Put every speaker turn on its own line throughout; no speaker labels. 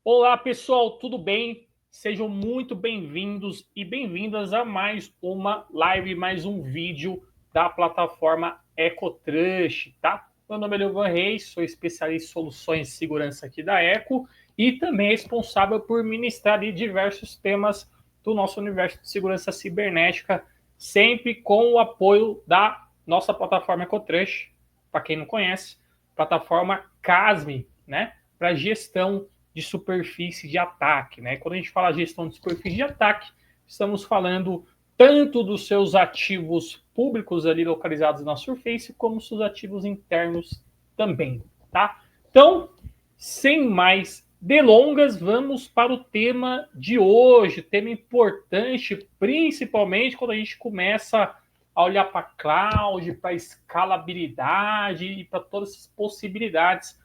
Olá, pessoal, tudo bem? Sejam muito bem-vindos e bem-vindas a mais uma live, mais um vídeo da plataforma EcoTrush, tá? Meu nome é Leovan Reis, sou especialista em soluções de segurança aqui da Eco e também responsável por ministrar diversos temas do nosso universo de segurança cibernética, sempre com o apoio da nossa plataforma EcoTrush, para quem não conhece, plataforma CASME, né? Para gestão de superfície de ataque, né? Quando a gente fala gestão de superfície de ataque, estamos falando tanto dos seus ativos públicos ali localizados na Surface, como seus ativos internos também, tá? Então, sem mais delongas, vamos para o tema de hoje, tema importante, principalmente quando a gente começa a olhar para cloud, para escalabilidade e para todas essas possibilidades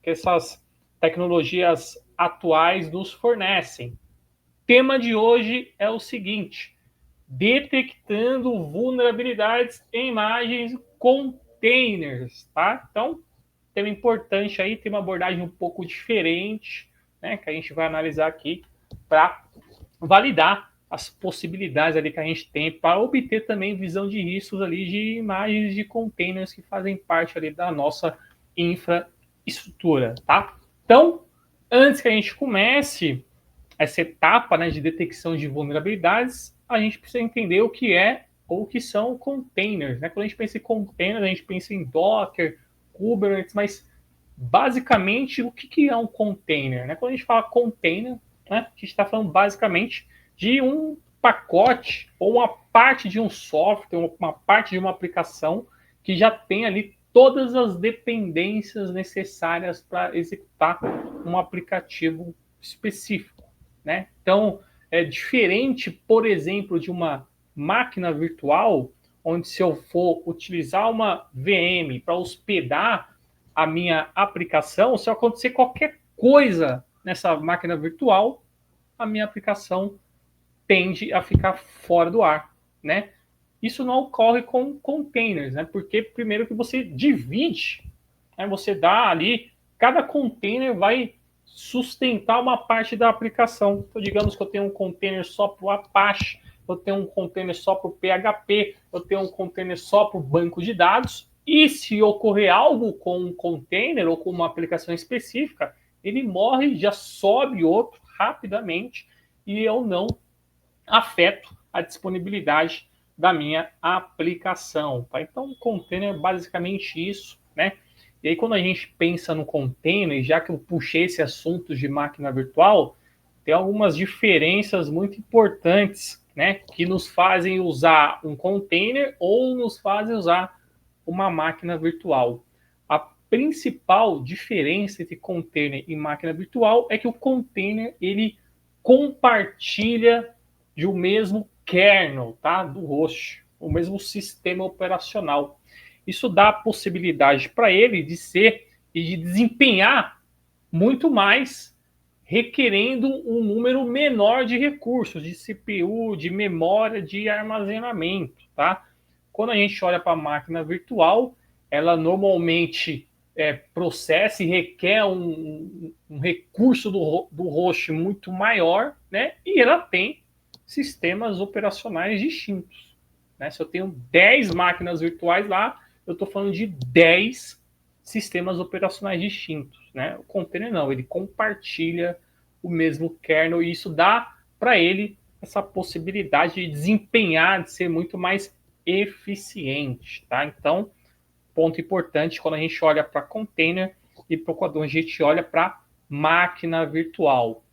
que essas tecnologias atuais nos fornecem. Tema de hoje é o seguinte: detectando vulnerabilidades em imagens containers, tá? Então, tema importante aí, tem uma abordagem um pouco diferente, né, que a gente vai analisar aqui para validar as possibilidades ali que a gente tem para obter também visão de riscos ali de imagens de containers que fazem parte ali da nossa infraestrutura, tá? Então, antes que a gente comece essa etapa, né, de detecção de vulnerabilidades, a gente precisa entender o que é ou o que são containers, né? Quando a gente pensa em containers, a gente pensa em Docker, Kubernetes, mas basicamente o que é um container, né? Quando a gente fala container, né, a gente está falando basicamente de um pacote ou uma parte de um software, uma parte de uma aplicação que já tem ali todas as dependências necessárias para executar um aplicativo específico, né? Então, é diferente, por exemplo, de uma máquina virtual, onde se eu for utilizar uma VM para hospedar a minha aplicação, se acontecer qualquer coisa nessa máquina virtual, a minha aplicação tende a ficar fora do ar, né? Isso não ocorre com containers, né? Porque primeiro que você divide, né? Você dá ali, cada container vai sustentar uma parte da aplicação. Então, digamos que eu tenho um container só para o Apache, eu tenho um container só para o PHP, eu tenho um container só para o banco de dados. E se ocorrer algo com um container ou com uma aplicação específica, ele morre, já sobe outro rapidamente e eu não afeto a disponibilidade da minha aplicação. Tá? Então, o container é basicamente isso, né? E aí, quando a gente pensa no container, já que eu puxei esse assunto de máquina virtual, tem algumas diferenças muito importantes, né? Que nos fazem usar um container ou nos fazem usar uma máquina virtual. A principal diferença entre container e máquina virtual é que o container ele compartilha de um mesmo kernel, tá? Do host, o mesmo sistema operacional. Isso dá a possibilidade para ele de ser e de desempenhar muito mais, requerendo um número menor de recursos, de CPU, de memória, de armazenamento, tá? Quando a gente olha para a máquina virtual, ela normalmente processa e requer um recurso do host muito maior, né? E ela tem sistemas operacionais distintos. Né? Se eu tenho 10 máquinas virtuais lá, eu estou falando de 10 sistemas operacionais distintos. Né? O container não, ele compartilha o mesmo kernel e isso dá para ele essa possibilidade de desempenhar, de ser muito mais eficiente. Tá? Então, ponto importante quando a gente olha para container e quando a gente olha para máquina virtual.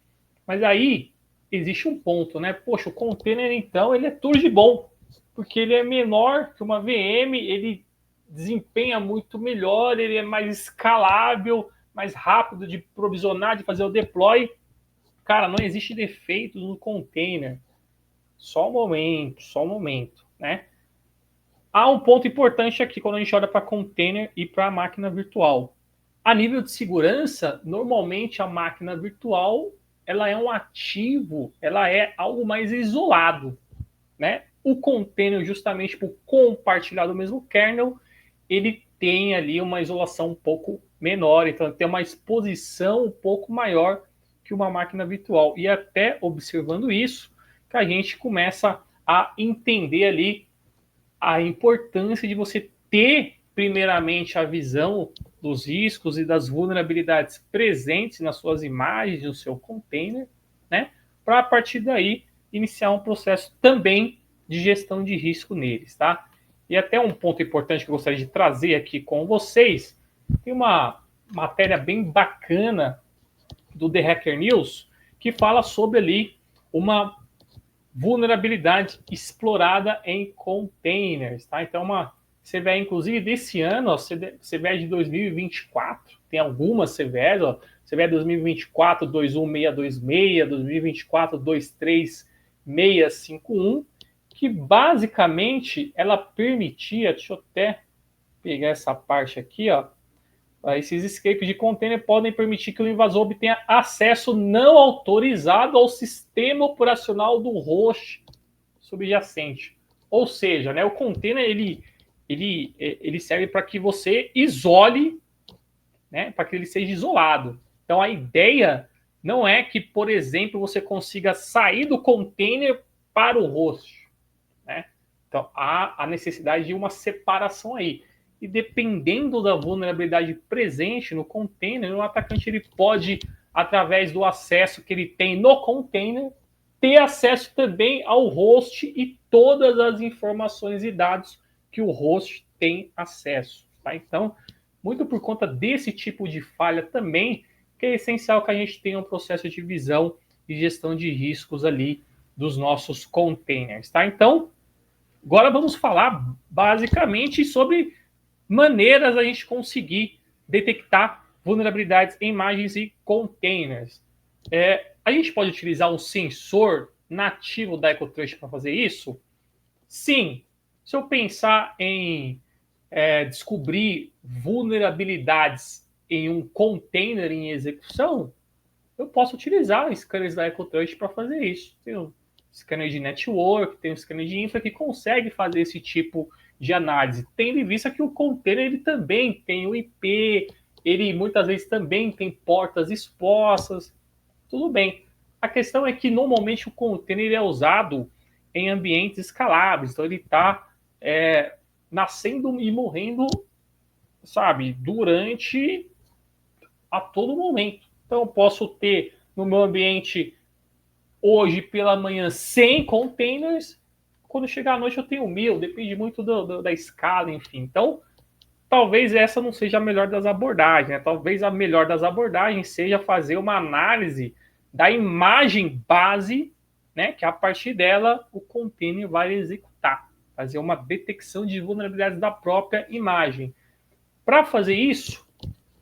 Mas aí existe um ponto, né? Poxa, o container, então, ele é tudo de bom, porque ele é menor que uma VM, ele desempenha muito melhor, ele é mais escalável, mais rápido de provisionar, de fazer o deploy. Cara, não existe defeito no container. Só um momento, né? Há um ponto importante aqui quando a gente olha para container e para máquina virtual. A nível de segurança, normalmente a máquina virtual ela é um ativo, ela é algo mais isolado, né? O container, justamente por compartilhar do mesmo kernel, ele tem ali uma isolação um pouco menor, então tem uma exposição um pouco maior que uma máquina virtual. E até observando isso, que a gente começa a entender ali a importância de você ter, primeiramente, a visão dos riscos e das vulnerabilidades presentes nas suas imagens, no seu container, né? Para, a partir daí, iniciar um processo também de gestão de risco neles, tá? E até um ponto importante que eu gostaria de trazer aqui com vocês, tem uma matéria bem bacana do The Hacker News, que fala sobre ali uma vulnerabilidade explorada em containers, tá? Então, uma CVE, inclusive, desse ano, ó, CVE de 2024, tem algumas CVEs, ó, CVE 2024 21626, 2024 23651, que basicamente ela permitia, deixa eu até pegar essa parte aqui, ó, esses escapes de container podem permitir que o invasor obtenha acesso não autorizado ao sistema operacional do host subjacente. Ou seja, né, o container ele serve para que você isole, né, para que ele seja isolado. Então a ideia não é que, por exemplo, você consiga sair do container para o host, né? Então há a necessidade de uma separação aí. E dependendo da vulnerabilidade presente no container, o atacante ele pode, através do acesso que ele tem no container, ter acesso também ao host e todas as informações e dados que o host tem acesso. Tá? Então, muito por conta desse tipo de falha também, que é essencial que a gente tenha um processo de visão e gestão de riscos ali dos nossos containers. Tá? Então, agora vamos falar basicamente sobre maneiras a gente conseguir detectar vulnerabilidades em imagens e containers. A gente pode utilizar um sensor nativo da EcoTrust para fazer isso? Sim. Se eu pensar em descobrir vulnerabilidades em um container em execução, eu posso utilizar scanners da EcoTrust para fazer isso. Tem um scanner de network, tem um scanner de infra que consegue fazer esse tipo de análise, tendo em vista que o container ele também tem o IP, ele muitas vezes também tem portas expostas, tudo bem. A questão é que normalmente o container é usado em ambientes escaláveis, então ele está nascendo e morrendo, sabe, durante a todo momento. Então eu posso ter no meu ambiente hoje pela manhã 100 containers, quando chegar à noite eu tenho 1000, depende muito da escala, enfim. Então, talvez essa não seja a melhor das abordagens, né? Talvez a melhor das abordagens seja fazer uma análise da imagem base, né? Que a partir dela o container vai executar, fazer uma detecção de vulnerabilidades da própria imagem. Para fazer isso,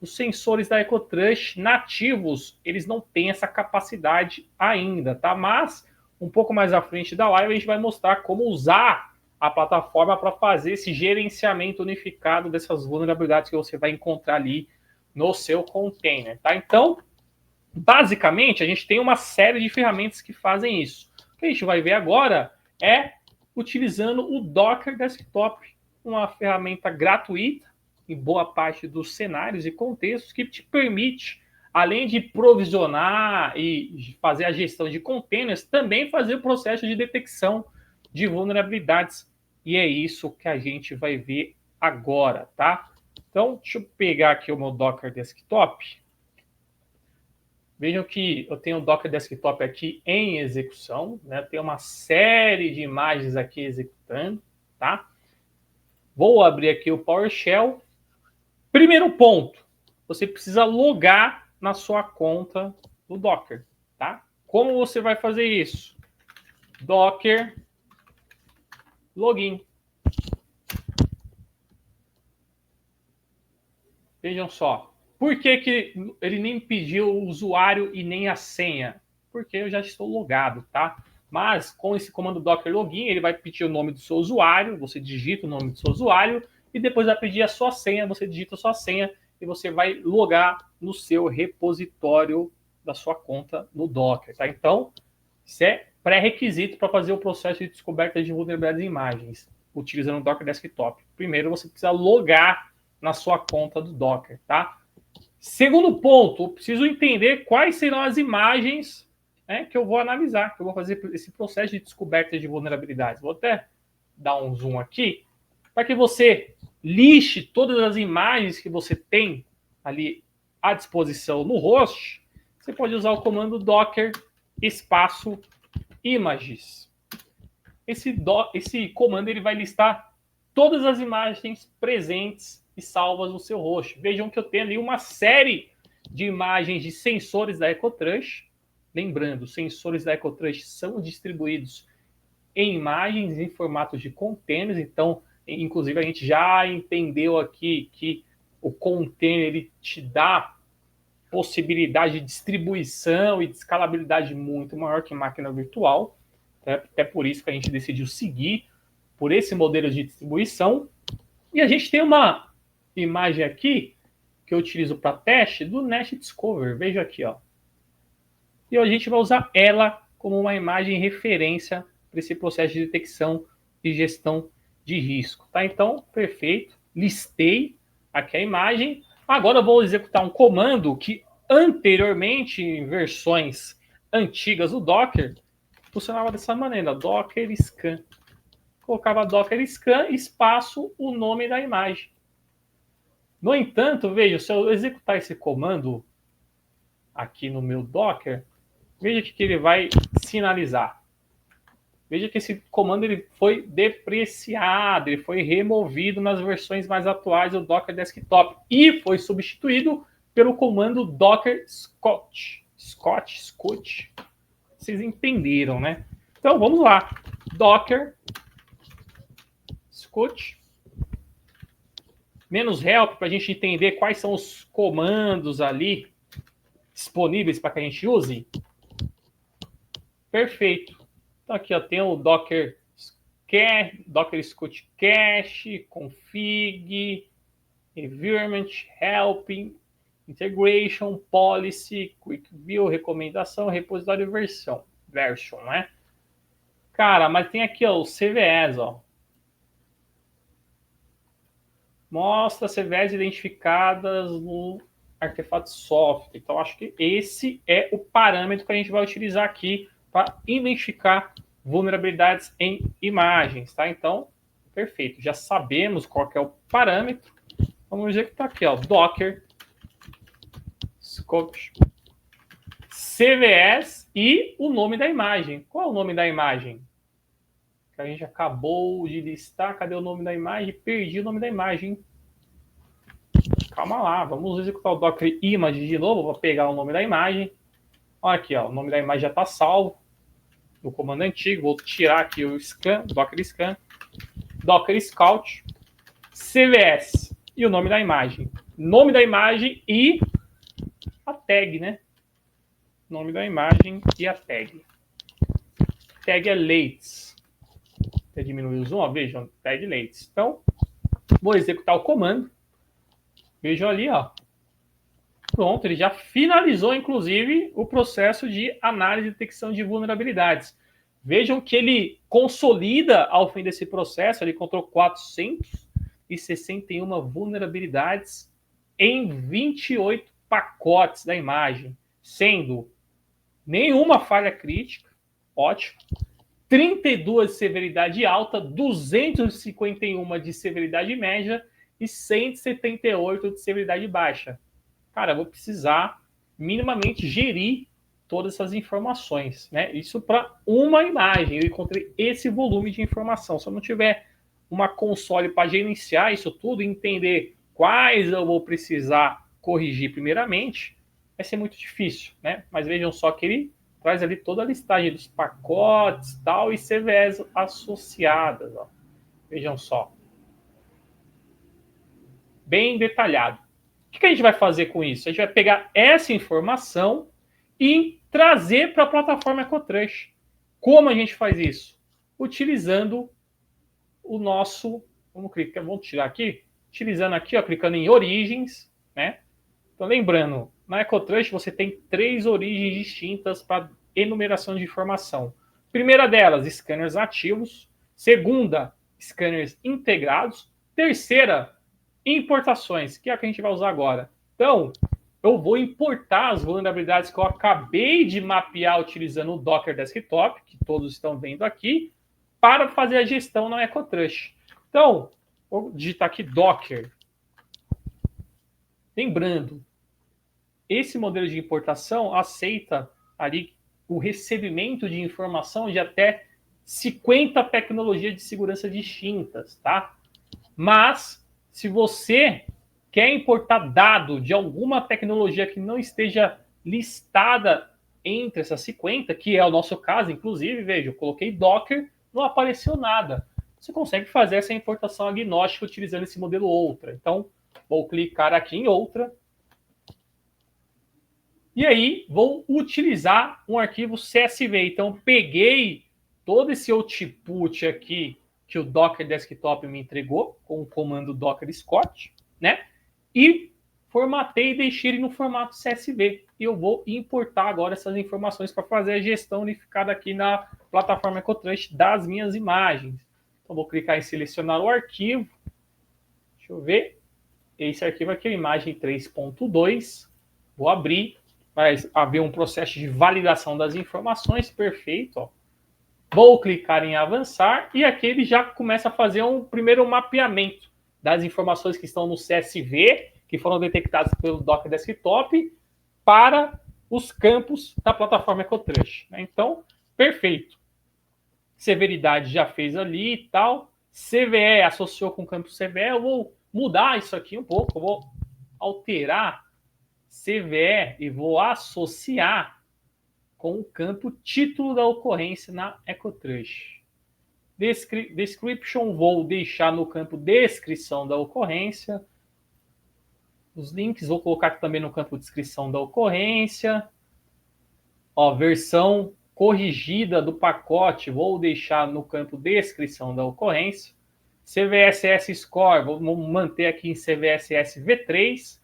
os sensores da EcoTrust nativos, eles não têm essa capacidade ainda, tá? Mas um pouco mais à frente da live a gente vai mostrar como usar a plataforma para fazer esse gerenciamento unificado dessas vulnerabilidades que você vai encontrar ali no seu container, tá? Então, basicamente, a gente tem uma série de ferramentas que fazem isso. O que a gente vai ver agora é utilizando o Docker Desktop, uma ferramenta gratuita em boa parte dos cenários e contextos que te permite, além de provisionar e fazer a gestão de containers, também fazer o processo de detecção de vulnerabilidades. E é isso que a gente vai ver agora, tá? Então, deixa eu pegar aqui o meu Docker Desktop. Vejam que eu tenho o Docker Desktop aqui em execução, né? Tem uma série de imagens aqui executando, tá? Vou abrir aqui o PowerShell. Primeiro ponto, você precisa logar na sua conta do Docker, tá? Como você vai fazer isso? Docker login. Vejam só. Por que ele nem pediu o usuário e nem a senha? Porque eu já estou logado, tá? Mas com esse comando docker login, ele vai pedir o nome do seu usuário, você digita o nome do seu usuário e depois vai pedir a sua senha, você digita a sua senha e você vai logar no seu repositório da sua conta no Docker, tá? Então, isso é pré-requisito para fazer o processo de descoberta de vulnerabilidades em imagens, utilizando o Docker Desktop. Primeiro, você precisa logar na sua conta do Docker, tá? Segundo ponto, eu preciso entender quais serão as imagens, né, que eu vou analisar, que eu vou fazer esse processo de descoberta de vulnerabilidades. Vou até dar um zoom aqui, para que você lixe todas as imagens que você tem ali à disposição no host. Você pode usar o comando docker espaço images. Esse comando ele vai listar todas as imagens presentes e salvas no seu host. Vejam que eu tenho ali uma série de imagens de sensores da EcoTrush. Lembrando, os sensores da EcoTrush são distribuídos em imagens em formatos de containers. Então, inclusive, a gente já entendeu aqui que o container ele te dá possibilidade de distribuição e de escalabilidade muito maior que máquina virtual. Até por isso que a gente decidiu seguir por esse modelo de distribuição. E a gente tem uma imagem aqui que eu utilizo para teste do Nest Discover. Veja aqui, ó. E a gente vai usar ela como uma imagem referência para esse processo de detecção e gestão de risco. Tá? Então, perfeito. Listei aqui a imagem. Agora eu vou executar um comando que anteriormente, em versões antigas do Docker, funcionava dessa maneira, docker scan. Colocava docker scan, espaço, o nome da imagem. No entanto, veja, se eu executar esse comando aqui no meu Docker, veja que ele vai sinalizar. Veja que esse comando ele foi depreciado, ele foi removido nas versões mais atuais do Docker Desktop e foi substituído pelo comando docker scout. Scout. Vocês entenderam, né? Então, vamos lá. Docker scout menos help para a gente entender quais são os comandos ali disponíveis para que a gente use. Perfeito. Então aqui ó, tem o docker scout cache, config, environment, helping, integration, policy, quick view, recomendação, repositório version, né? Cara, mas tem aqui ó, o CVEs, ó. Mostra CVEs identificadas no artefato software. Então, acho que esse é o parâmetro que a gente vai utilizar aqui para identificar vulnerabilidades em imagens, tá? Então, perfeito. Já sabemos qual que é o parâmetro. Vamos executar aqui, ó, docker scope CVS e o nome da imagem. Qual é o nome da imagem? Que a gente acabou de listar. Cadê o nome da imagem? Perdi o nome da imagem. Calma lá, vamos executar o docker image de novo. Vou pegar o nome da imagem. Olha aqui, ó, o nome da imagem já está salvo no comando antigo. Vou tirar aqui o scan, docker scan, docker scout, CVS e o nome da imagem. Nome da imagem e a tag, né? Nome da imagem e a tag. Tag é Lates. Até diminuir o zoom, ó, vejam, tag Lates. Então, vou executar o comando. Vejam ali, ó. Pronto, ele já finalizou, inclusive, o processo de análise e detecção de vulnerabilidades. Vejam que ele consolida, ao fim desse processo, ele encontrou 461 vulnerabilidades em 28 pacotes da imagem, sendo nenhuma falha crítica, ótimo, 32 de severidade alta, 251 de severidade média e 178 de severidade baixa. Cara, eu vou precisar minimamente gerir todas essas informações, né? Isso para uma imagem. Eu encontrei esse volume de informação. Se eu não tiver uma console para gerenciar isso tudo e entender quais eu vou precisar corrigir primeiramente, vai ser muito difícil, né? Mas vejam só que ele traz ali toda a listagem dos pacotes tal, e CVEs associadas. Ó. Vejam só. Bem detalhado. O que a gente vai fazer com isso? A gente vai pegar essa informação e trazer para a plataforma EcoTrush. Como a gente faz isso? Utilizando o nosso... Vamos tirar aqui. Utilizando aqui, ó, clicando em origens, né? Então, lembrando, na EcoTrush você tem 3 origens distintas para enumeração de informação. Primeira delas, scanners ativos. Segunda, scanners integrados. Terceira, importações, que é a que a gente vai usar agora. Então, eu vou importar as vulnerabilidades que eu acabei de mapear utilizando o Docker Desktop, que todos estão vendo aqui, para fazer a gestão na EcoTrust. Então, vou digitar aqui Docker. Lembrando, esse modelo de importação aceita ali o recebimento de informação de até 50 tecnologias de segurança distintas, tá? Mas, se você quer importar dado de alguma tecnologia que não esteja listada entre essas 50, que é o nosso caso, inclusive, veja, eu coloquei Docker, não apareceu nada. Você consegue fazer essa importação agnóstica utilizando esse modelo Outra. Então, vou clicar aqui em Outra. E aí, vou utilizar um arquivo CSV. Então, peguei todo esse output aqui que o Docker Desktop me entregou, com o comando Docker Scott, né? E formatei e deixei ele no formato CSV. E eu vou importar agora essas informações para fazer a gestão unificada aqui na plataforma EcoTrust das minhas imagens. Então, vou clicar em selecionar o arquivo. Deixa eu ver. Esse arquivo aqui é a imagem 3.2. Vou abrir. Vai haver um processo de validação das informações. Perfeito. Ó. Vou clicar em avançar e aqui ele já começa a fazer um primeiro mapeamento das informações que estão no CSV, que foram detectadas pelo Docker Desktop, para os campos da plataforma EcoTrust. Então, perfeito. Severidade já fez ali e tal. CVE associou com o campo CVE. Eu vou mudar isso aqui um pouco. Eu vou alterar CVE e vou associar com o campo título da ocorrência na EcoTrust. Description vou deixar no campo descrição da ocorrência. Os links vou colocar também no campo descrição da ocorrência. Ó, versão corrigida do pacote vou deixar no campo descrição da ocorrência. CVSS Score, vou manter aqui em CVSS V3.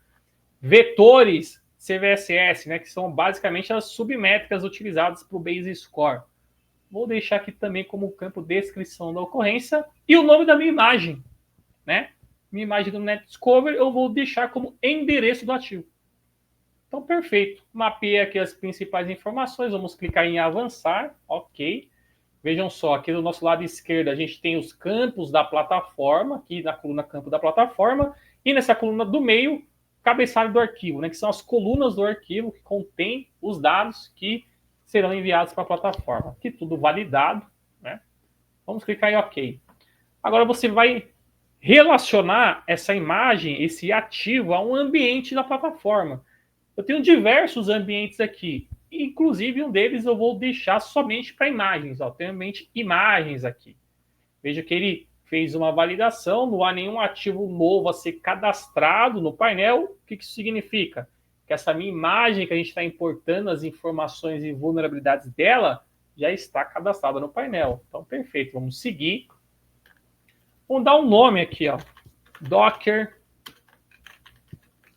Vetores CVSS, né, que são basicamente as submétricas utilizadas para o Base Score. Vou deixar aqui também como campo descrição da ocorrência e o nome da minha imagem, né? Minha imagem do NetDiscover eu vou deixar como endereço do ativo. Então, perfeito. Mapeei aqui as principais informações. Vamos clicar em avançar. Ok. Vejam só, aqui do nosso lado esquerdo a gente tem os campos da plataforma, aqui na coluna campo da plataforma, e nessa coluna do meio, cabeçalho do arquivo, né, que são as colunas do arquivo que contém os dados que serão enviados para a plataforma. Aqui tudo validado, né? Vamos clicar em OK. Agora você vai relacionar essa imagem, esse ativo, a um ambiente da plataforma. Eu tenho diversos ambientes aqui, inclusive um deles eu vou deixar somente para imagens. Ó, tem ambiente imagens aqui. Veja que ele fez uma validação, não há nenhum ativo novo a ser cadastrado no painel. O que isso significa? Que essa minha imagem que a gente está importando as informações e vulnerabilidades dela já está cadastrada no painel. Então, perfeito. Vamos seguir. Vamos dar um nome aqui, ó. Docker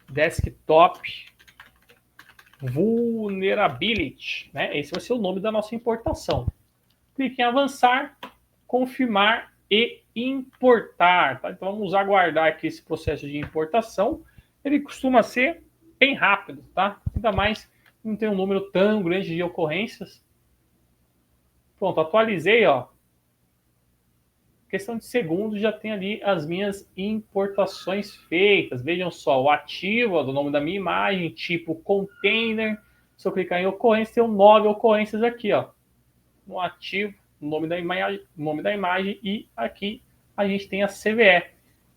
Desktop Vulnerability, né? Esse vai ser o nome da nossa importação. Clique em avançar, confirmar e importar. Tá? Então vamos aguardar aqui esse processo de importação. Ele costuma ser bem rápido, tá? Ainda mais não tem um número tão grande de ocorrências. Pronto, atualizei, ó. Questão de segundos já tem ali as minhas importações feitas. Vejam só, o ativo, ó, do nome da minha imagem, tipo container. Se eu clicar em ocorrência, tem 9 ocorrências aqui, ó. No ativo, nome da imagem e aqui a gente tem a CVE.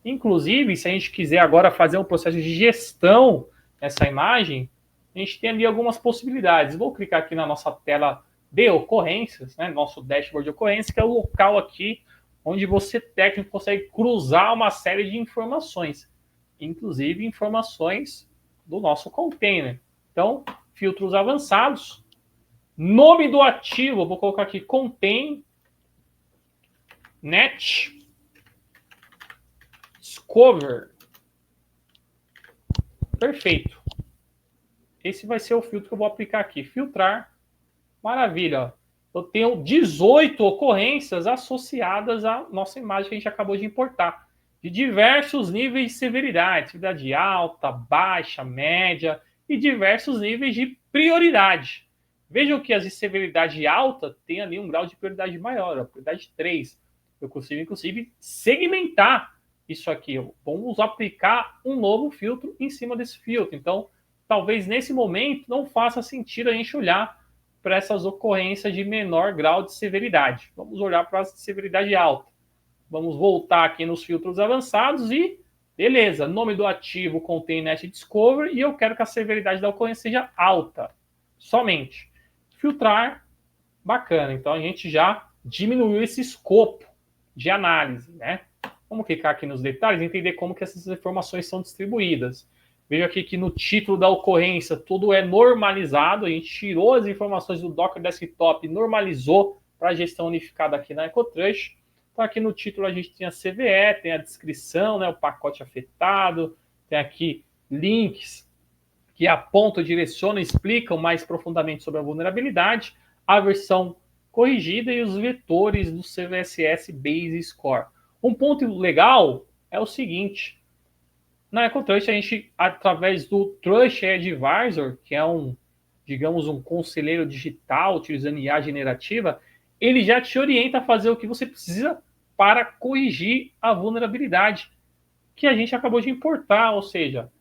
Inclusive, se a gente quiser agora fazer um processo de gestão nessa imagem, a gente tem ali algumas possibilidades. Vou clicar aqui na nossa tela de ocorrências, né, nosso dashboard de ocorrências, que é o local aqui onde você, técnico, consegue cruzar uma série de informações, inclusive informações do nosso container. Então, filtros avançados. Nome do ativo, eu vou colocar aqui contain net discover. Perfeito. Esse vai ser o filtro que eu vou aplicar aqui. Filtrar. Maravilha. Eu tenho 18 ocorrências associadas à nossa imagem que a gente acabou de importar. De diversos níveis de severidade. Severidade alta, baixa, média e diversos níveis de prioridade. Vejam que as de severidade alta têm ali um grau de prioridade maior, a prioridade 3. Eu consigo, inclusive, segmentar isso aqui. Vamos aplicar um novo filtro em cima desse filtro. Então, talvez nesse momento não faça sentido a gente olhar para essas ocorrências de menor grau de severidade. Vamos olhar para as de severidade alta. Vamos voltar aqui nos filtros avançados e, beleza, nome do ativo contém Net Discovery e eu quero que a severidade da ocorrência seja alta, somente. Filtrar, bacana. Então, a gente já diminuiu esse escopo de análise, né? Vamos clicar aqui nos detalhes e entender como que essas informações são distribuídas. Veja aqui que no título da ocorrência tudo é normalizado, a gente tirou as informações do Docker Desktop e normalizou para a gestão unificada aqui na EcoTrust. Então aqui no título a gente tem a CVE, tem a descrição, né, o pacote afetado, tem aqui links que apontam, direcionam, explicam mais profundamente sobre a vulnerabilidade, a versão corrigida e os vetores do CVSS Base Score. Um ponto legal é o seguinte: na EcoTrust, a gente, através do Trust Advisor, que é digamos, um conselheiro digital utilizando IA generativa, ele já te orienta a fazer o que você precisa para corrigir a vulnerabilidade que a gente acabou de importar. Ou seja,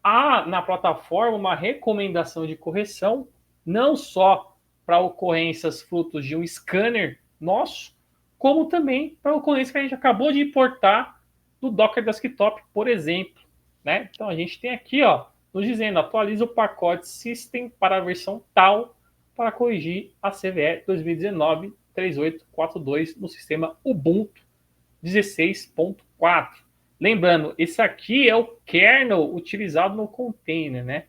há na plataforma uma recomendação de correção, não só para ocorrências frutos de um scanner nosso, como também para ocorrências que a gente acabou de importar do Docker Desktop, por exemplo, né? Então a gente tem aqui, ó, nos dizendo, atualiza o pacote System para a versão tal para corrigir a CVE 2019-3842 no sistema Ubuntu 16.4. Lembrando, esse aqui é o kernel utilizado no container, né?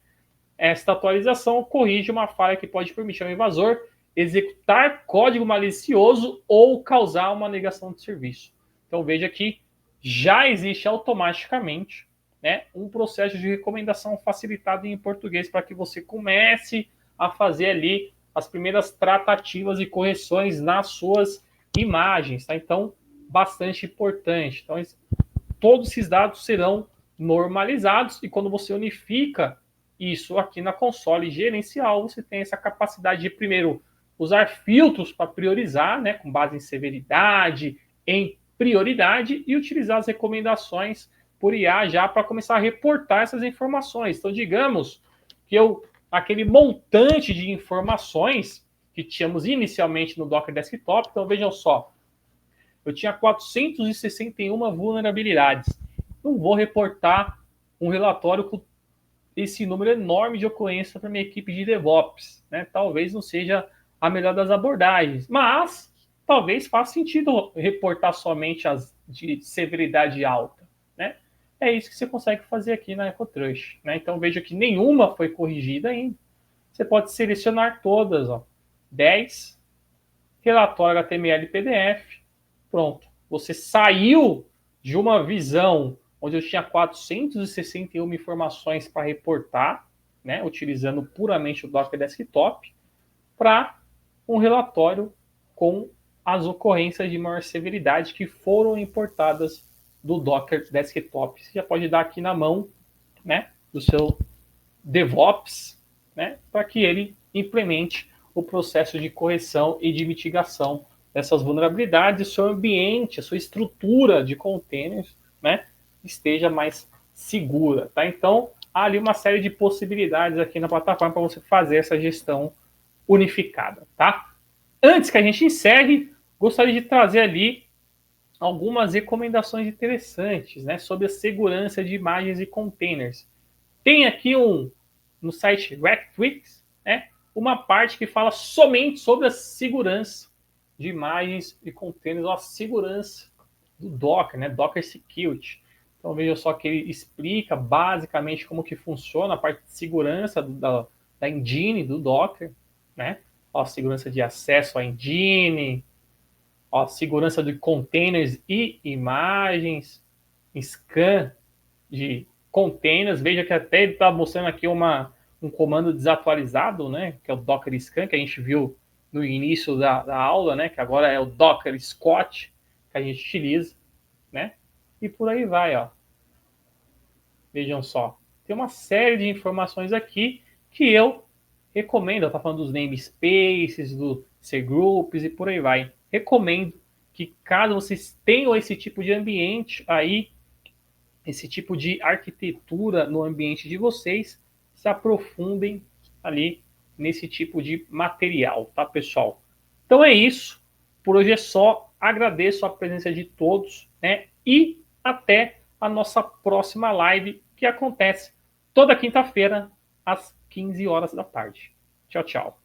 Esta atualização corrige uma falha que pode permitir ao invasor executar código malicioso ou causar uma negação de serviço. Então veja que já existe automaticamente, né, um processo de recomendação facilitado em português para que você comece a fazer ali as primeiras tratativas e correções nas suas imagens, tá? Então, bastante importante. Então, todos esses dados serão normalizados e quando você unifica isso aqui na console gerencial, você tem essa capacidade de, primeiro, usar filtros para priorizar, né, com base em severidade, em prioridade, e utilizar as recomendações por IA já para começar a reportar essas informações. Então, digamos que aquele montante de informações que tínhamos inicialmente no Docker Desktop, então vejam só, eu tinha 461 vulnerabilidades. Não vou reportar um relatório com esse número enorme de ocorrências para minha equipe de DevOps, né? Talvez não seja a melhor das abordagens, mas talvez faça sentido reportar somente as de severidade alta, né? É isso que você consegue fazer aqui na EcoTrust, né? Então veja que nenhuma foi corrigida ainda. Você pode selecionar todas, ó. 10, relatório HTML e PDF, pronto. Você saiu de uma visão onde eu tinha 461 informações para reportar, né, utilizando puramente o Docker Desktop, para um relatório com as ocorrências de maior severidade que foram importadas do Docker Desktop. Você já pode dar aqui na mão, né, do seu DevOps, né, para que ele implemente o processo de correção e de mitigação dessas vulnerabilidades, o seu ambiente, a sua estrutura de containers, né, esteja mais segura, tá? Então, há ali uma série de possibilidades aqui na plataforma para você fazer essa gestão unificada, tá? Antes que a gente encerre, gostaria de trazer ali algumas recomendações interessantes, né, sobre a segurança de imagens e containers. Tem aqui no site RecTweaks, né, uma parte que fala somente sobre a segurança de imagens e containers, a segurança do Docker, né, Docker Security. Então veja só que ele explica basicamente como que funciona a parte de segurança da engine do Docker, né? Ó, segurança de acesso à engine, ó, segurança de containers e imagens, scan de containers. Veja que até ele está mostrando aqui um comando desatualizado, né? Que é o Docker Scan, que a gente viu no início da aula, né? Que agora é o Docker Scott que a gente utiliza, né? E por aí vai, ó. Vejam só. tem uma série de informações aqui que eu recomendo. Eu estou falando dos namespaces, do cgroups e por aí vai. Recomendo que caso vocês tenham esse tipo de ambiente aí, esse tipo de arquitetura no ambiente de vocês, se aprofundem ali nesse tipo de material, tá, pessoal? Então é isso. Por hoje é só. Agradeço a presença de todos, né? E até a nossa próxima live, que acontece toda quinta-feira, às 15 horas da tarde. Tchau, tchau.